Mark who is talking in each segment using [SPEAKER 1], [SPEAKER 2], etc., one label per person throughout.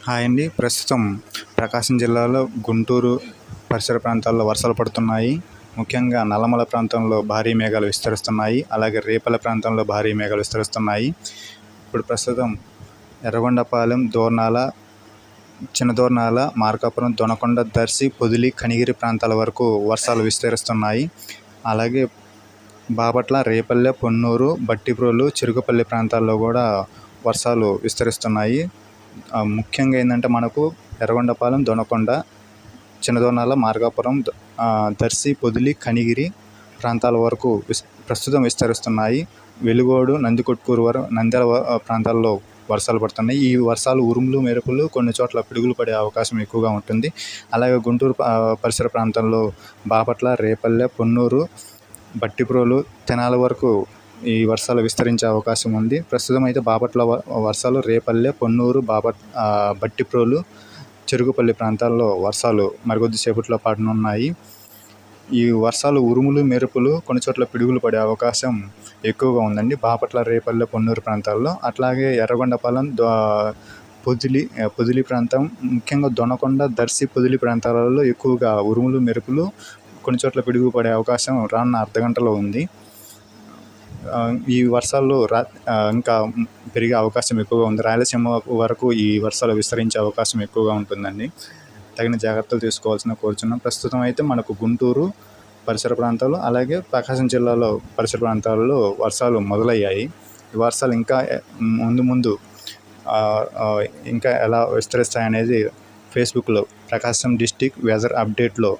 [SPEAKER 1] Hi అండి. ప్రస్తుతం ప్రకాశం జిల్లాలో గుంటూరు పరిసర ప్రాంతాల్లో వర్షాలు పడుతున్నాయి. ముఖ్యంగా నల్లమల ప్రాంతంలో భారీ మేఘాలు విస్తరిస్తున్నాయి. అలాగే రేపల్లె ప్రాంతంలో భారీ మేఘాలు విస్తరిస్తున్నాయి. ఇప్పుడు ప్రస్తుతం ఎర్రగొండపాలెం, దోర్నాల, చిన్న దోర్నాల, మార్కాపురం, దొనకొండ, దర్శి, పొదిలి, కనిగిరి ప్రాంతాల వరకు వర్షాలు విస్తరిస్తున్నాయి. అలాగే బాపట్ల, రేపల్లె, పొన్నూరు, బట్టిప్రోలు, చిరుకుపల్లి ప్రాంతాల్లో కూడా వర్షాలు విస్తరిస్తున్నాయి. ముఖ్యంగా ఏంటంటే మనకు ఎర్రగొండపాలెం, దొనకొండ, చిన్నదోర్నాల, మార్కాపురం, దర్శి, పొదిలి, కనిగిరి ప్రాంతాల వరకు ప్రస్తుతం విస్తరిస్తున్నాయి. వెలుగోడు, నందికొట్కూరు నంద్యాల ప్రాంతాల్లో వర్షాలు పడుతున్నాయి. ఈ వర్షాలు ఉరుములు, మెరుపులు, కొన్ని చోట్ల పిడుగులు పడే అవకాశం ఎక్కువగా ఉంటుంది. అలాగే గుంటూరు పరిసర ప్రాంతాల్లో బాపట్ల, రేపల్లె, పొన్నూరు, బట్టిప్రోలు, తెనాలి వరకు ఈ వర్షాలు విస్తరించే అవకాశం ఉంది. ప్రస్తుతం అయితే బాపట్ల వర్షాలు, రేపల్లె, పొన్నూరు, బట్టిప్రోలు, చెరుకుపల్లి ప్రాంతాల్లో వర్షాలు మరికొద్ది సేపట్లో పడనున్నాయి. ఈ వర్షాలు ఉరుములు, మెరుపులు, కొన్ని చోట్ల పిడుగులు పడే అవకాశం ఎక్కువగా ఉందండి బాపట్ల, రేపల్లె, పొన్నూరు ప్రాంతాల్లో. అట్లాగే ఎర్రగొండపాలెం, పొదిలి ప్రాంతం, ముఖ్యంగా దొనకొండ, దర్శి, పొదిలి ప్రాంతాలలో ఎక్కువగా ఉరుములు, మెరుపులు, కొన్ని చోట్ల పిడుగు పడే అవకాశం రానున్న అర్ధగంటలో ఉంది. ఈ వర్షాలు ఇంకా పెరిగే అవకాశం ఎక్కువగా ఉంది. రాయలసీమ వరకు ఈ వర్షాలు విస్తరించే అవకాశం ఎక్కువగా ఉంటుందండి. తగిన జాగ్రత్తలు తీసుకోవాల్సిన కోరుచున్నాం. ప్రస్తుతం అయితే మనకు గుంటూరు పరిసర ప్రాంతాలు, అలాగే ప్రకాశం జిల్లాలో పరిసర ప్రాంతాల్లో వర్షాలు మొదలయ్యాయి. ఈ వర్షాలు ఇంకా ముందు ఇంకా ఎలా విస్తరిస్తాయనేది ఫేస్బుక్లో ప్రకాశం డిస్టిక్ వెదర్ అప్డేట్లో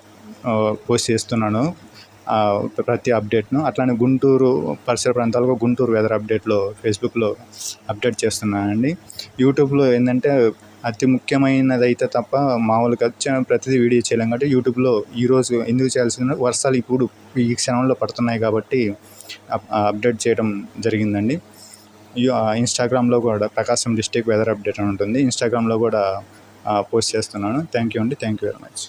[SPEAKER 1] పోస్ట్ చేస్తున్నాను ప్రతి అప్డేట్ను. అట్లానే గుంటూరు పరిసర ప్రాంతాలకు గుంటూరు వెదర్ అప్డేట్లో ఫేస్బుక్లో అప్డేట్ చేస్తున్నానండి. యూట్యూబ్లో ఏంటంటే అతి ముఖ్యమైనది అయితే తప్ప మామూలుగా ప్రతిదీ వీడియో చేయలేం కాబట్టి యూట్యూబ్లో ఈరోజు ఎందుకు చేయాల్సిన వర్షాలు ఇప్పుడు ఈ క్షణంలో పడుతున్నాయి కాబట్టి అప్డేట్ చేయడం జరిగిందండి. ఇన్స్టాగ్రామ్లో కూడా ప్రకాశం డిస్టిక్ వెదర్ అప్డేట్ అని ఉంటుంది. ఇన్స్టాగ్రామ్లో కూడా పోస్ట్ చేస్తున్నాను. థ్యాంక్ యూ అండి. Thank you very much.